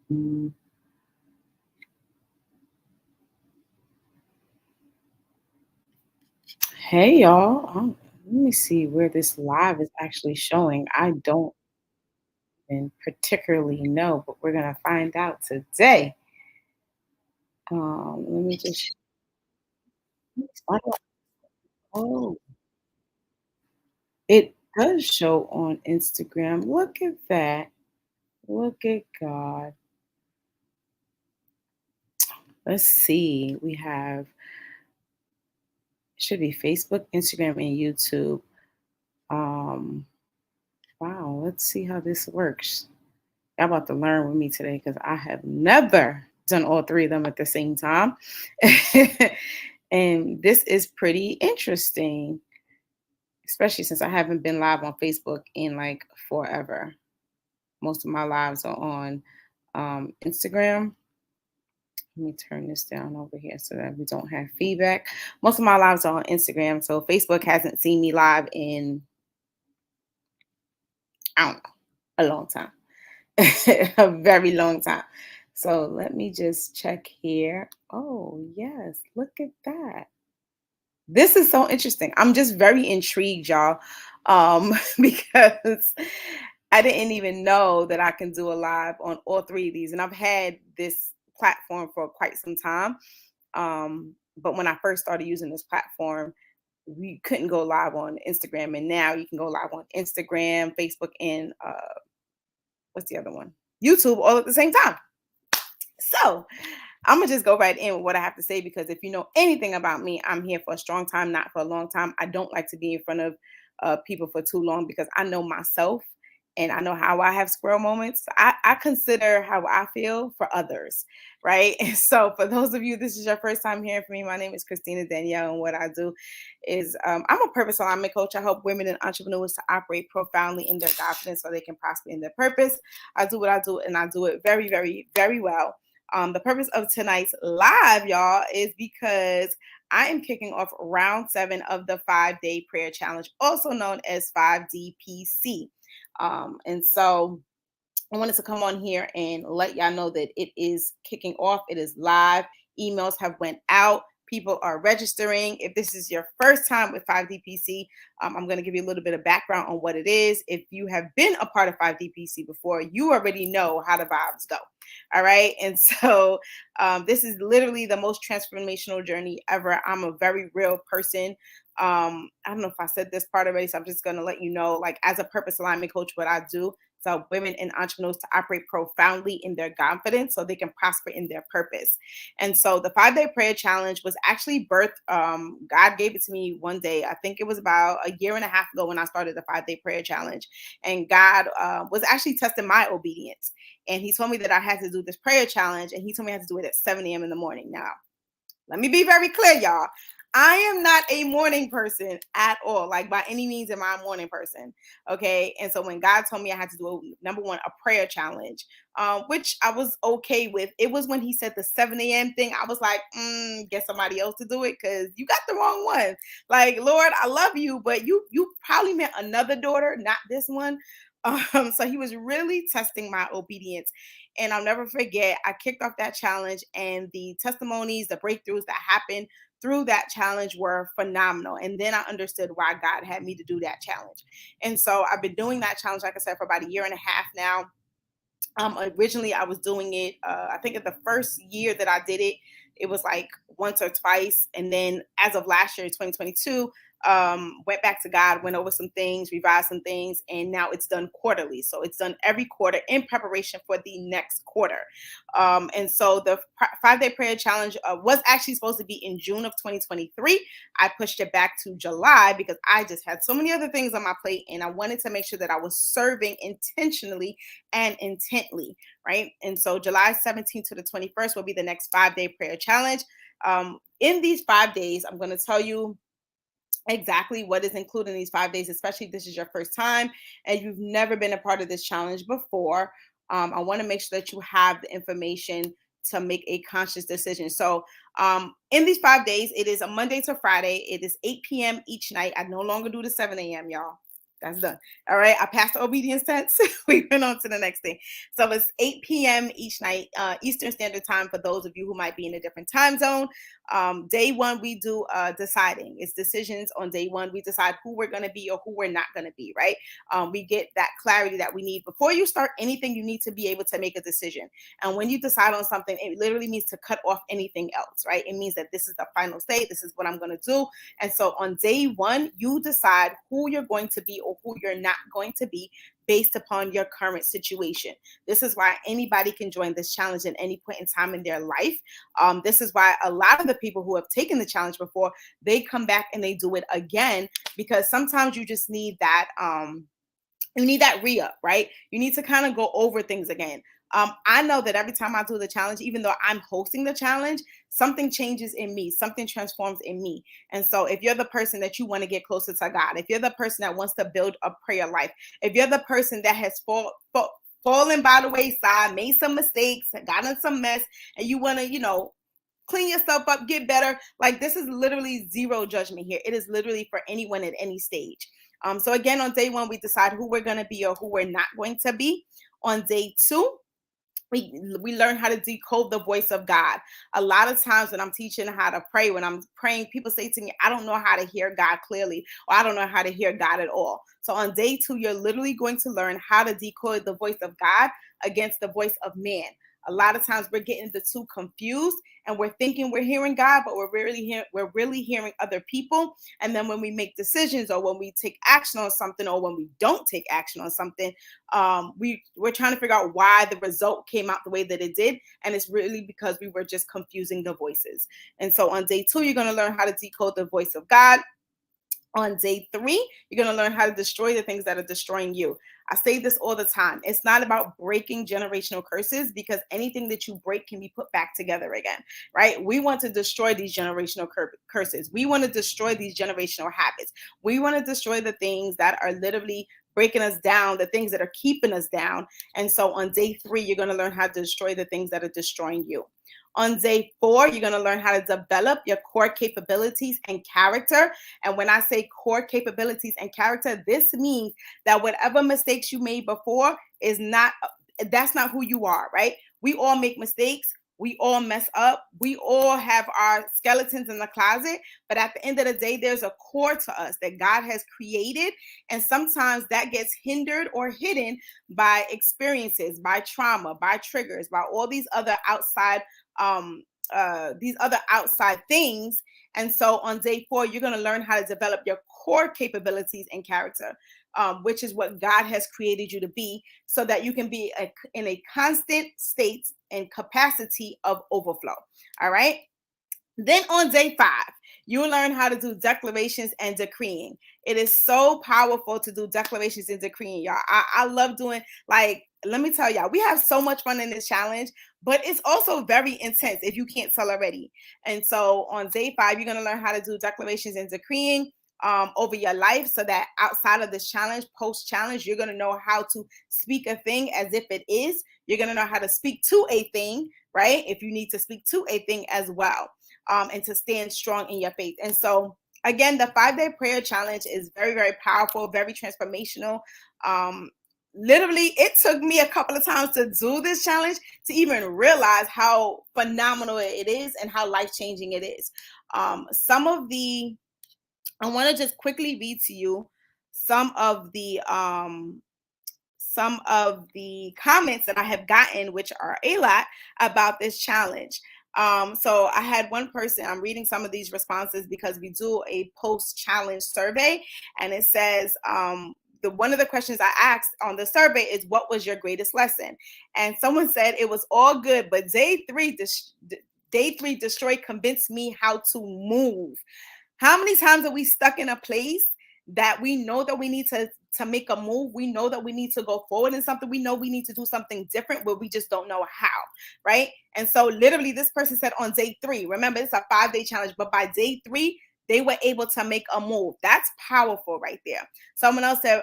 Hey y'all. Let me see where this live is actually showing. I don't even particularly know, but we're gonna find out today. Let me just start off. Oh, it does show on Instagram. Look at that. Look at God. Let's see. We have should be Facebook, Instagram, and YouTube. Um, wow, let's see how this works. Y'all about to learn with me today because I have never done all three of them at the same time. And this is pretty interesting, especially since I haven't been live on Facebook in like forever. Most of my lives are on Instagram. Let me turn this down over here so that we don't have feedback. Most of my lives are on Instagram, so Facebook hasn't seen me live in, I don't know, a long time. A very long time. So let me just check here. Oh, yes, look at that. This is so interesting. I'm just very intrigued, y'all, because I didn't even know that I can do a live on all three of these. And I've had this platform for quite some time. But when I first started using this platform, we couldn't go live on Instagram. And now you can go live on Instagram, Facebook, and what's the other one? YouTube all at the same time. So I'm gonna just go right in with what I have to say because if you know anything about me, I'm here for a strong time, not for a long time. I don't like to be in front of people for too long because I know myself and I know how I have squirrel moments. I consider how I feel for others, right? And so, for those of you, this is your first time hearing from me. My name is Christina Danielle, and what I do is I'm a purpose alignment coach. I help women and entrepreneurs to operate profoundly in their confidence so they can prosper in their purpose. I do what I do, and I do it very, very, very well. The purpose of tonight's live, y'all, is because I am kicking off round 7 of the 5-day prayer challenge, also known as 5DPC. And so I wanted to come on here and let y'all know that it is kicking off. It is live. Emails have went out. People are registering. If this is your first time with 5DPC, I'm going to give you a little bit of background on what it is. If you have been a part of 5DPC before, you already know how the vibes go. All right. And so this is literally the most transformational journey ever. I'm a very real person. I don't know if I said this part already, so I'm just going to let you know, like, as a purpose alignment coach, what I do so women and entrepreneurs to operate profoundly in their confidence so they can prosper in their purpose. And so the 5-day prayer challenge was actually birthed. God gave it to me one day. I think it was about a year and a half ago when I started the 5-day prayer challenge. And God was actually testing my obedience. And he told me that I had to do this prayer challenge. And he told me I had to do it at 7 a.m. in the morning. Now, let me be very clear, y'all. I am not a morning person at all. Like, by any means am I a morning person. Okay. And so when God told me I had to do number one, a prayer challenge, which I was okay with. It was when he said the 7 a.m. thing. I was like, get somebody else to do it because you got the wrong one. Like, Lord, I love you, but you probably meant another daughter, not this one. So he was really testing my obedience. And I'll never forget, I kicked off that challenge, and the testimonies, the breakthroughs that happened through that challenge were phenomenal. And then I understood why God had me to do that challenge. And so I've been doing that challenge, like I said, for about a year and a half now. Originally, I was doing it. I think in the first year that I did it, it was like once or twice, and then as of last year, 2022, went back to God, went over some things, revised some things, and now it's done quarterly. So it's done every quarter in preparation for the next quarter. And so the 5-day prayer challenge was actually supposed to be in June of 2023. I pushed it back to July because I just had so many other things on my plate, and I wanted to make sure that I was serving intentionally and intently, right? And so July 17th to the 21st will be the next 5-day prayer challenge. In these 5 days, I'm going to tell you exactly what is included in these 5 days, especially if this is your first time and you've never been a part of this challenge before. I want to make sure that you have the information to make a conscious decision. So, in these 5 days, it is a Monday to Friday. It is 8 p.m. each night. I no longer do the 7 a.m., y'all. That's done. All right. I passed the obedience test. We went on to the next thing. So it's 8 p.m. each night, Eastern Standard Time for those of you who might be in a different time zone. Day one, we do deciding. It's decisions on day one. We decide who we're going to be or who we're not going to be, right? We get that clarity that we need. Before you start anything, you need to be able to make a decision. And when you decide on something, it literally means to cut off anything else, right? It means that this is the final state. This is what I'm going to do. And so on day one, you decide who you're going to be or who you're not going to be based upon your current situation. This is why anybody can join this challenge at any point in time in their life. This is why a lot of the people who have taken the challenge before, they come back and they do it again, because sometimes you just need that you need that re-up, right? You need to kind of go over things again. I know that every time I do the challenge, even though I'm hosting the challenge, something changes in me, something transforms in me. And so if you're the person that you want to get closer to God, if you're the person that wants to build a prayer life, if you're the person that has fallen by the wayside, made some mistakes, got in some mess, and you want to, clean yourself up, get better. Like, this is literally zero judgment here. It is literally for anyone at any stage. So again, on day one, we decide who we're going to be or who we're not going to be. On day two, we learn how to decode the voice of God. A lot of times when I'm teaching how to pray, when I'm praying, people say to me, I don't know how to hear God clearly, or I don't know how to hear God at all. So on day two, you're literally going to learn how to decode the voice of God against the voice of man. A lot of times we're getting the two confused, and we're thinking we're hearing God, but we're really hearing other people. And then when we make decisions, or when we take action on something, or when we don't take action on something, we're trying to figure out why the result came out the way that it did, and it's really because we were just confusing the voices. And so on day two, you're going to learn how to decode the voice of God. On day three, you're going to learn how to destroy the things that are destroying you. I say this all the time. It's not about breaking generational curses, because anything that you break can be put back together again, right? We want to destroy these generational curses. We want to destroy these generational habits. We want to destroy the things that are literally breaking us down, the things that are keeping us down. And so on day three, you're going to learn how to destroy the things that are destroying you. On day four, you're going to learn how to develop your core capabilities and character. And when I say core capabilities and character, this means that whatever mistakes you made before that's not who you are, right? We all make mistakes. We all mess up. We all have our skeletons in the closet. But at the end of the day, there's a core to us that God has created. And sometimes that gets hindered or hidden by experiences, by trauma, by triggers, by all these other outside things. And so on day four, you're going to learn how to develop your core capabilities and character, which is what God has created you to be, so that you can be in a constant state and capacity of overflow. All right. Then on day five, you will learn how to do declarations and decreeing. It is so powerful to do declarations and decreeing, y'all. I love doing, like, let me tell y'all, we have so much fun in this challenge, but it's also very intense if you can't tell already. And so on day five, you're going to learn how to do declarations and decreeing over your life, so that outside of this challenge, post challenge, you're going to know how to speak a thing as if it is. You're going to know how to speak to a thing, right? If you need to speak to a thing as well. And to stand strong in your faith. And so, again, the 5-day prayer challenge is very, very powerful, very transformational. Literally, it took me a couple of times to do this challenge to even realize how phenomenal it is and how life-changing it is. I want to just quickly read to you some of the comments that I have gotten, which are a lot, about this challenge. So I had one person, I'm reading some of these responses because we do a post-challenge survey, and it says, one of the questions I asked on the survey is, what was your greatest lesson? And someone said it was all good, but day three destroy convinced me how to move. How many times are we stuck in a place that we know that we need to make a move? We know that we need to go forward in something. We know we need to do something different, but we just don't know how, right? And so literally this person said on day three, remember it's a 5-day challenge, but by day three, they were able to make a move. That's powerful right there. Someone else said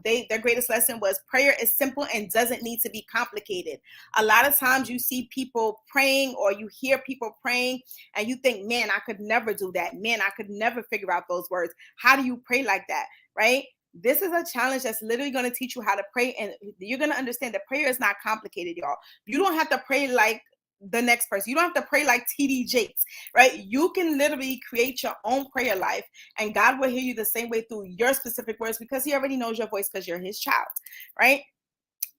their greatest lesson was prayer is simple and doesn't need to be complicated. A lot of times you see people praying, or you hear people praying, and you think, man, I could never do that. Man, I could never figure out those words. How do you pray like that? Right? This is a challenge that's literally going to teach you how to pray. And you're going to understand that prayer is not complicated, y'all. You don't have to pray like the next person. You don't have to pray like TD Jakes, right? You can literally create your own prayer life, and God will hear you the same way through your specific words, because he already knows your voice because you're his child, right?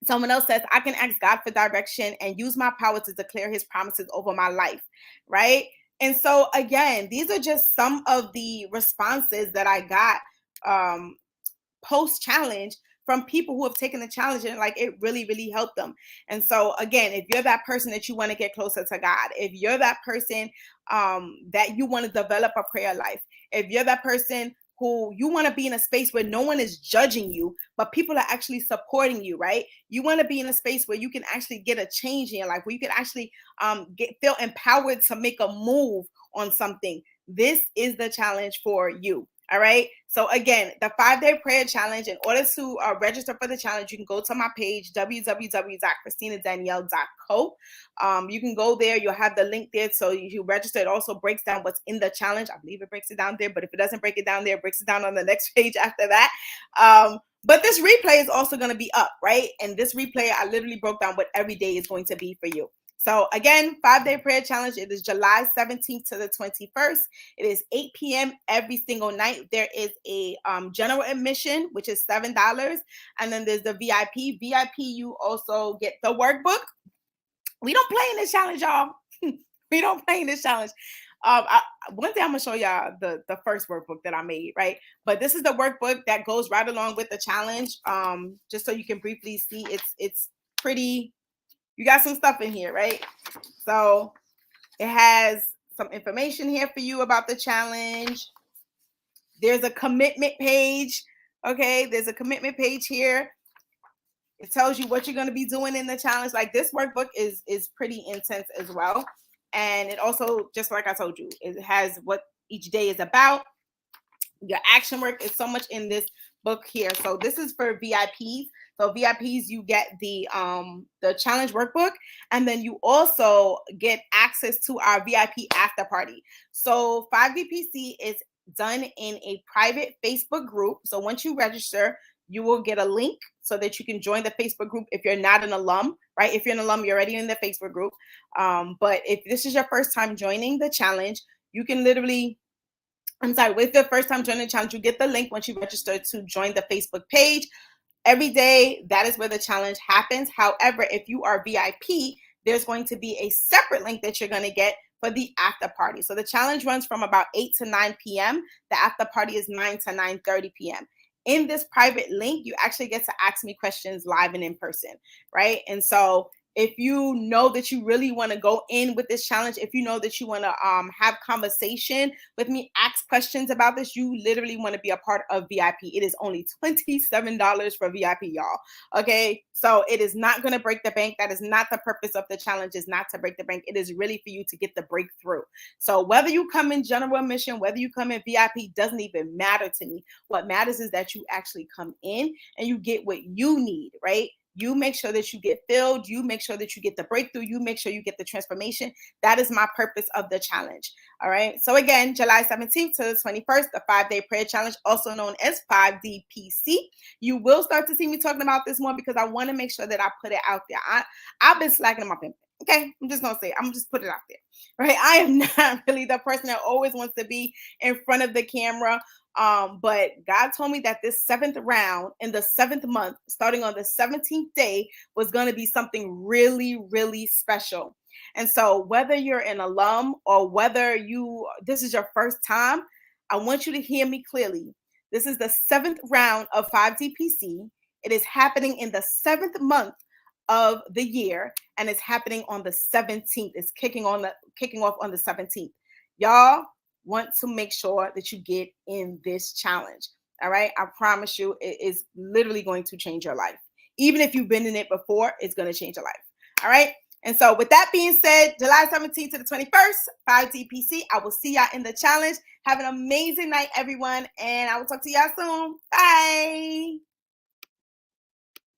Someone else says, I can ask God for direction and use my power to declare his promises over my life, right? And so, again, these are just some of the responses that I got post challenge from people who have taken the challenge, and like it really, really helped them. And so, again, if you're that person that you want to get closer to God, if you're that person that you want to develop a prayer life, if you're that person who you want to be in a space where no one is judging you, but people are actually supporting you, right? You want to be in a space where you can actually get a change in your life, where you can actually feel empowered to make a move on something. This is the challenge for you. All right. So again, the 5-day prayer challenge, in order to register for the challenge, you can go to my page, www.christinadanielle.co. You can go there. You'll have the link there. So you register. It also breaks down what's in the challenge. I believe it breaks it down there, but if it doesn't break it down there, it breaks it down on the next page after that. But this replay is also going to be up, right? And this replay, I literally broke down what every day is going to be for you. So again, 5-day prayer challenge. It is July 17th to the 21st. It is 8 p.m. every single night. There is a general admission, which is $7. And then there's the VIP. VIP, you also get the workbook. We don't play in this challenge, y'all. We don't play in this challenge. One day I'm gonna show y'all the first workbook that I made, right? But this is the workbook that goes right along with the challenge. Just so you can briefly see, it's pretty. You got some stuff in here, right? So it has some information here for you about the challenge. There's a commitment page. Okay, there's a commitment page here. It tells you what you're going to be doing in the challenge. Like, this workbook is pretty intense as well. And it also, just like I told you, it has what each day is about. Your action work is so much in this book here. So this is for VIPs. So VIPs, you get the challenge workbook, and then you also get access to our VIP after party. So 5DPC is done in a private Facebook group. So once you register, you will get a link so that you can join the Facebook group if you're not an alum, right? If you're an alum, you're already in the Facebook group. But if this is your first time joining the challenge, you can literally, with the first time joining the challenge, you get the link once you register to join the Facebook page. Every day, that is where the challenge happens. However, if you are VIP, there's going to be a separate link that you're going to get for the after party. So the challenge runs from about 8 to 9 p.m. The after party is 9 to 9:30 p.m. In this private link, you actually get to ask me questions live and in person, right? And so if you know that you really want to go in with this challenge, if you know that you want to have conversation with me, ask questions about this, you literally want to be a part of VIP. It is only $27 for VIP, y'all. Okay, so it is not going to break the bank. That is not the purpose of the challenge, is not to break the bank. It is really for you to get the breakthrough. So whether you come in general admission, whether you come in VIP, doesn't even matter to me. What matters is that you actually come in and you get what you need, right? You make sure that you get filled. You make sure that you get the breakthrough. You make sure you get the transformation. That is my purpose of the challenge. All right. So again, July 17th to the 21st, the 5-day prayer challenge, also known as 5DPC. You will start to see me talking about this more because I want to make sure that I put it out there. I've been slacking my pimp. Okay, I'm just gonna say it. I'm just put it out there, right? I am not really the person that always wants to be in front of the camera. But God told me that this 7th round in the 7th month, starting on the 17th day, was going to be something really, really special. And so whether you're an alum or whether this is your first time, I want you to hear me clearly. This is the 7th round of 5DPC. It is happening in the 7th month of the year, and it's happening on the 17th. It's kicking off on the 17th. Y'all want to make sure that you get in this challenge. All right. I promise you, it is literally going to change your life. Even if you've been in it before, it's going to change your life. All right. And so with that being said, July 17th to the 21st, 5DPC, I will see y'all in the challenge. Have an amazing night, everyone. And I will talk to y'all soon. Bye.